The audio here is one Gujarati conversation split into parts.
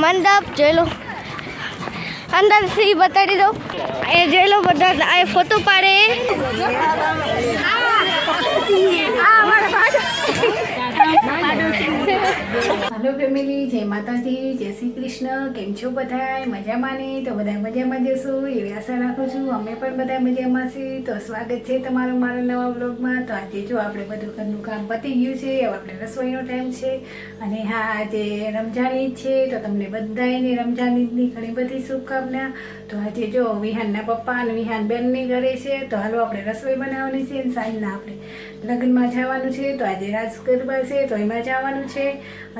મંડપ જોઈ લો, અંદરથી બતાડી દો. એ જોઈ લો બધા આ ફોટો પાડે. હેલો ફેમિલી, જય માતાજી, જય શ્રી કૃષ્ણ. કેમ છો બધા? મજામાં ને? તો બધા મજામાં જશો એવી આશા રાખું છું. અમે પણ બધા મજામાં છીએ. તો સ્વાગત છે તમારું મારા નવા બ્લોગમાં. તો આજે જો આપણે બધું ઘરનું કામ પતી ગયું છે, હવે આપણે રસોઈનો ટાઈમ છે. અને હા, આજે રમઝાન ઈદ છે, તો તમને બધાને રમઝાન ઈદની ઘણી બધી શુભકામના. તો આજે જો વિહાનના પપ્પા અને વિહાન બેનની ઘરે છે, તો હાલો આપણે રસોઈ બનાવવાની છે. અને સાંજના આપણે લગ્નમાં જવાનું છે, તો આજે રાસ ગરબા છે, તો એમાં જવાનું છે.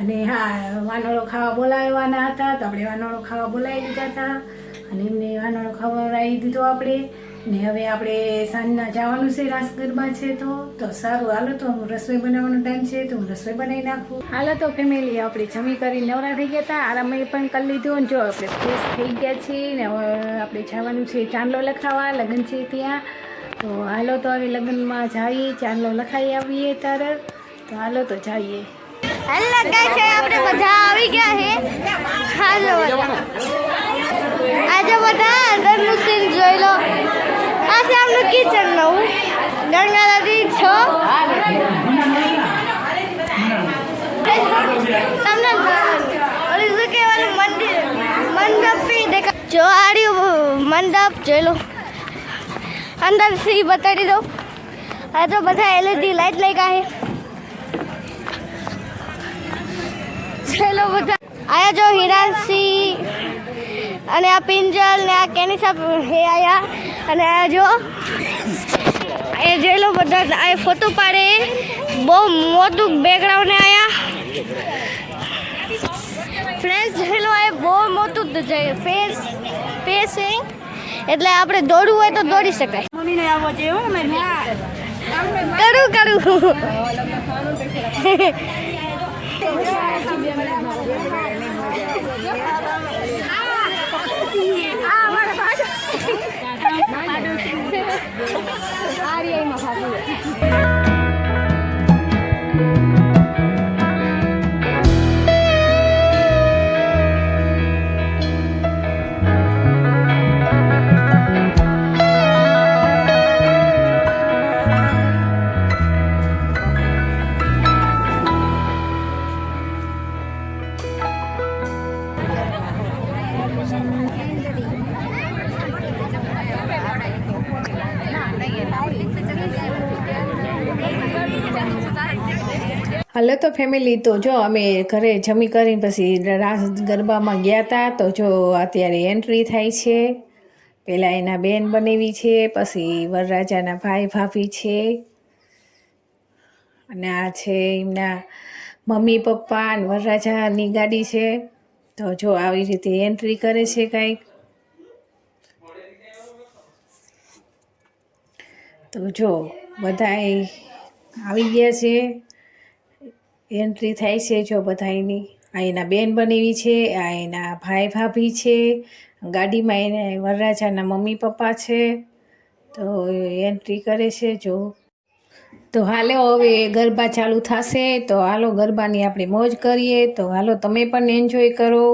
અને હા, વાનોળો ખાવા બોલાવવાના હતા, તો આપણે વાનોળો ખાવા બોલાવી દીધા હતા અને એમને વાનોળો ખવડાવી દીધો આપણે. ને હવે આપણે સાંજના જવાનું છે, રાસ ગરબા છે. તો સારું, હાલો તો રસોઈ બનાવવાનો ટાઈમ છે, તો હું રસોઈ બનાવી નાખું. હાલો તો ફેમિલી, આપણે જમી કરી નવરા થઈ ગયા હતા, આરામ પણ કરી લીધો. જો આપણે ફ્રેશ થઈ ગયા છીએ ને હવે આપણે જવાનું છે ચાંદલો લખાવા, લગ્ન છે ત્યાં. તો હાલો તો હવે લગ્નમાં જઈએ, ચાંદલો લખાઈ આવીએ તારે. તો હાલો તો જઈએ. હેલો ગાઈસ, આપણે બધા આવી ગયા છે. હાલો આજે બધા અંદરનું સીન જોઈ લો. આ છે આપણું કિચન નવું. ગંગા નદી છો તમને ઓલી શું કહેવાનું મંડપ બી દેખા. જો આડ્યું મંડપ જોઈ લો, અંદરથી બતાડી દો. આ તો બધા એલઈડી લાઈટ લગાવી ચલો બધા. આયા જો હિરાસી અને આ પિંજલ ને આ કેની સાહેબ હે આયા. અને આ જો એ જોઈ લો બધા આ ફોટો પાડે. બહુ મોટું બેકગ્રાઉન્ડ આયા ફ્રેન્ડ્સ. જોઈ લો આ બહુ મોટું ફેસ છે, એટલે આપણે દોડવું હોય તો દોડી શકાય. મમ્મીને આવો છે હો મે કરું હાલો તો ફેમિલી, તો જો અમે ઘરે જમી કરીને પછી રાસ ગરબામાં ગયા હતા. તો જો અત્યારે એન્ટ્રી થાય છે. પહેલાં એના બેન બનેવી છે, પછી વરરાજાના ભાઈ ભાભી છે, અને આ છે એમના મમ્મી પપ્પા અને વરરાજાની ગાડી છે. તો જો આવી રીતે એન્ટ્રી કરે છે કાંઈક. તો જો બધા આવી ગયા છે, એન્ટ્રી થાય છે જો બધાની. આ એના બેન બનેવી છે, આ એના ભાઈ ભાભી છે, ગાડીમાં એને વરરાજાના મમ્મી પપ્પા છે. તો એન્ટ્રી કરે છે જો. તો હાલો હવે ગરબા ચાલુ થશે, તો હાલો ગરબાની આપણે મોજ કરીએ. તો હાલો તમે પણ એન્જોય કરો.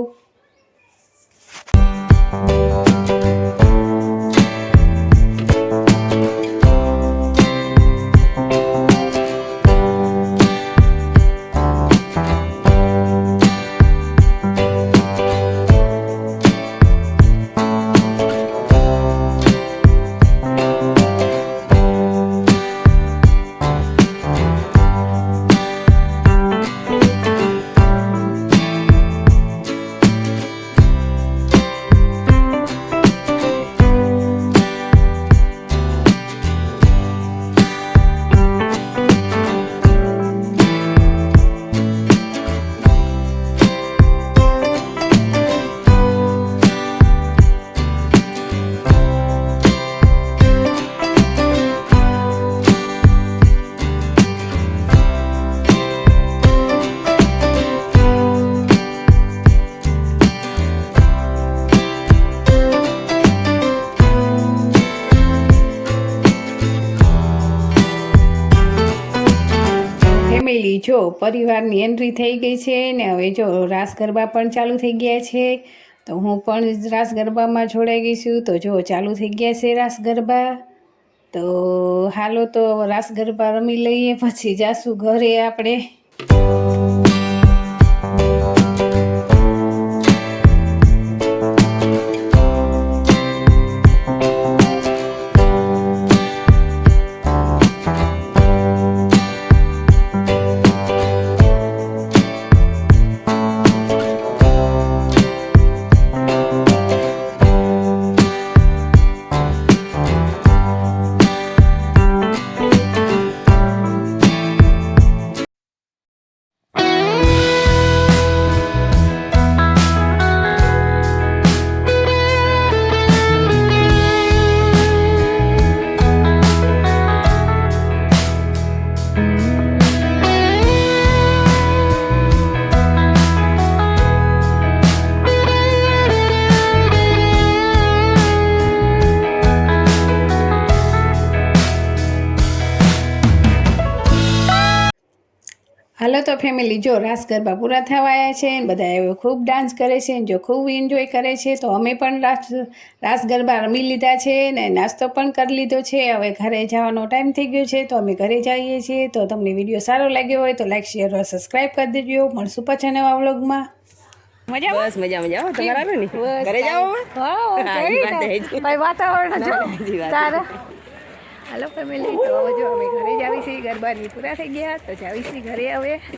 જો પરિવારની એન્ટ્રી થઈ ગઈ છે ને હવે જો રાસ ગરબા પણ ચાલુ થઈ ગયા છે. તો હું પણ રાસ ગરબામાં જોડાઈ ગઈ છું. તો જો ચાલુ થઈ ગયા છે રાસ ગરબા. તો હાલો તો રાસ ગરબા રમી લઈએ, પછી જાશું ઘરે આપણે. હાલો તો ફેમિલી, જો રાસ ગરબા પૂરા થવા આવ્યા છે ને બધા હવે ખૂબ ડાન્સ કરે છે ને જો ખૂબ એન્જોય કરે છે. તો અમે પણ રાસ ગરબા રમી લીધા છે ને નાસ્તો પણ કરી લીધો છે. હવે ઘરે જવાનો ટાઈમ થઈ ગયો છે તો અમે ઘરે જઈએ છીએ. તો તમને વિડીયો સારો લાગ્યો હોય તો લાઈક, શેર અને સબસ્ક્રાઈબ કરી દેજો. મળશું પાછા નવા વ્લોગમાં. બસ મજા તમારે આવે ને ઘરે જાઓ વાતાવરણ તારા. હાલો ફેમિલી, તો જો અમે ઘરે જ આવી છીએ. ગરબાની પૂરા થઈ ગયા તો જાવી છીએ ઘરે હવે.